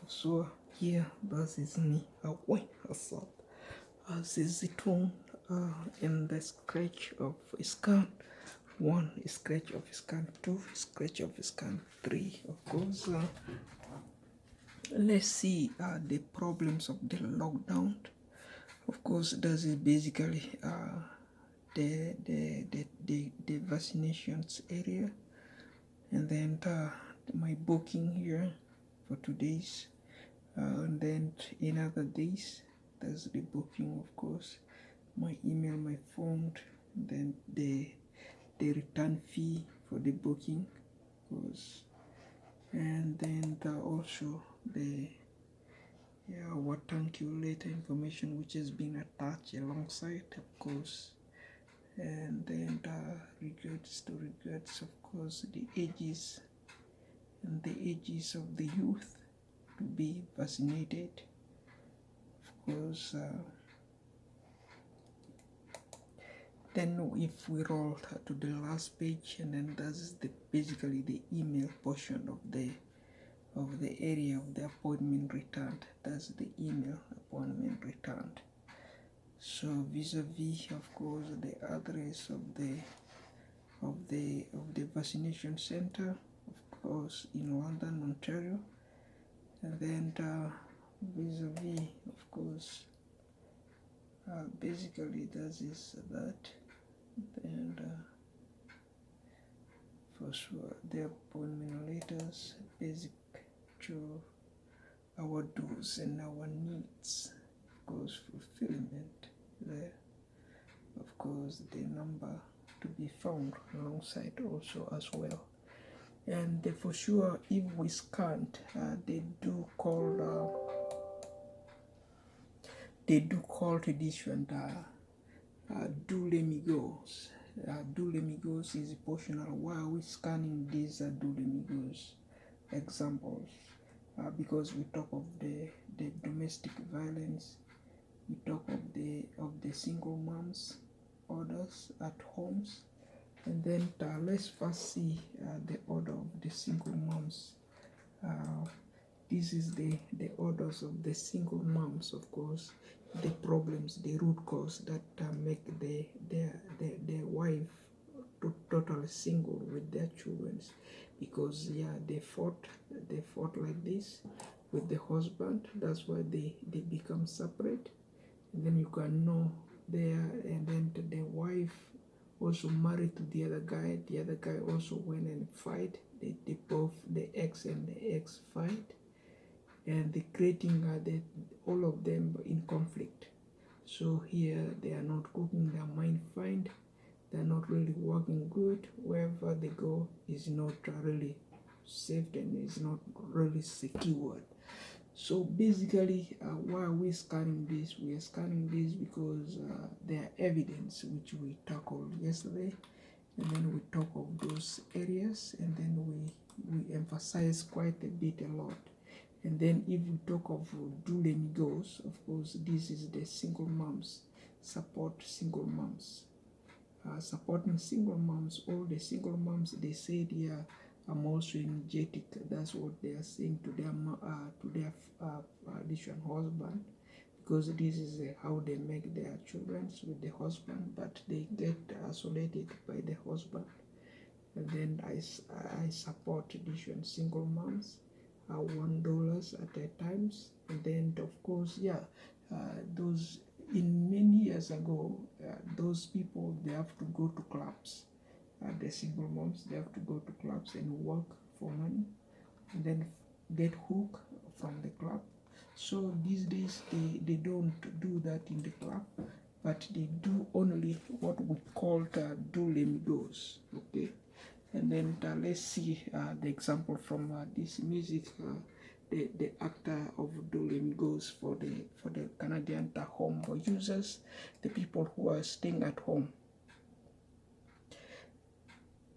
So here, das ist me, why assault. This is it one in the scratch of scan 1, scratch of scan 2, scratch of scan 3. Of course, let's see the problems of the lockdown. Of course, that is basically the vaccinations area, and then my booking here for today's, and then in other days, that's the booking, of course, my email, my phone, then the return fee for the booking, of course, and then also the what thank you later information which has been attached alongside, of course, and then regards to regards, of course, the ages and the ages of the youth to be vaccinated, of course. Then if we roll to the last page, and then that's basically the email portion of the area of the appointment returned. That's the email appointment returned. So vis-a-vis, of course, the address of the vaccination center, of course, in London, Ontario, and then vis-a-vis, of course, basically that is that, and for sure the appointment letters, basic to our do's and our needs, of course, fulfillment there, of course, the number to be found alongside also as well. And for sure, if we scanned, they do call this one do let me goes. Do let me goes is portional. Why are we scanning these do let me goes examples? Because we talk of the domestic violence, we talk of the single moms orders at homes, and then let's first see the order of the single moms. This is the orders of the single moms, of course, the problems, the root cause that make the wife totally single with their children, because they fought like this with the husband. That's why they become separate, and then you can know there, and then the wife also married to the other guy also went and fight, they both, the ex and the ex fight, and they creating all of them in conflict. So here they are not cooking their mind fine, they're not really working good. Wherever they go is not really safe and is not really secured. So basically, why are we scanning this? We are scanning this because there are evidence which we tackled yesterday, and then we talk of those areas, and then we emphasize quite a bit, a lot. And then if we talk of do let me goes, of course, this is the single moms, support single moms. Supporting single moms, all the single moms, they said, yeah, I'm also energetic. That's what they are saying to their addition husband, because this is how they make their children with the husband, but they get isolated by the husband. And then I support addition single moms, $1 at a times, and then of course, those in many years ago, those people, they have to go to clubs. The single moms, they have to go to clubs and work for money, and then get hook from the club. So these days they don't do that in the club, but they do only what we call do let me goes. Okay, and then let's see the example from this music. The actor of Do Let Me Goes for the Canadian home users, the people who are staying at home.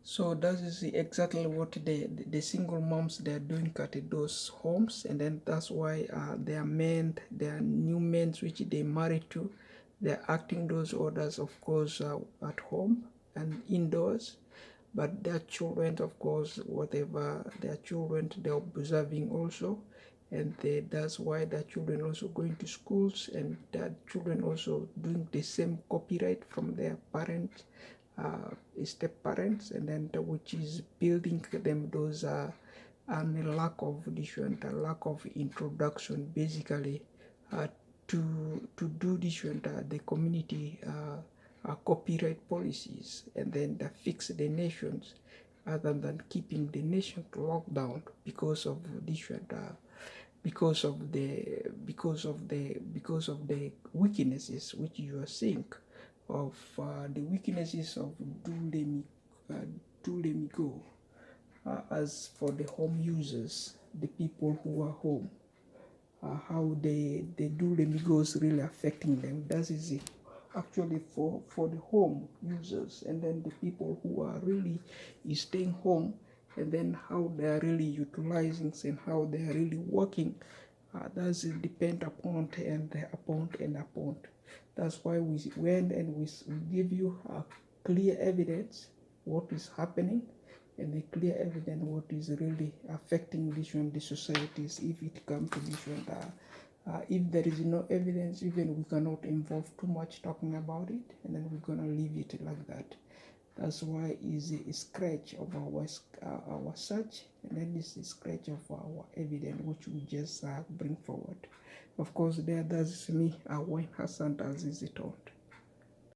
So that is exactly what the single moms, they are doing at those homes, and then that's why their new men which they married to, they're acting those orders, of course, at home and indoors. But their children, of course, whatever their children, they're observing also, and that's why the children also going to schools, and the children also doing the same copyright from their parents, step parents, and then which is building them those and a lack of different, a lack of introduction basically to do different the community copyright policies, and then fix the nations rather than keeping the nation locked down because of different because of the weaknesses which you are seeing of the weaknesses of do let me go. As for the home users, the people who are home, how the do let me go is really affecting them. That is it. Actually, for the home users, and then the people who are really staying home, and then how they are really utilizing and how they are really working, does depend upon and upon. That's why we went and we give you clear evidence what is happening, and the clear evidence what is really affecting the societies if it comes to different. If there is no evidence, even we cannot involve too much talking about it, and then we're gonna leave it like that. That's why is a scratch of our search, and then this is scratch of our evidence which we just bring forward. Of course, that's me, Wayne Hassan, as is it all.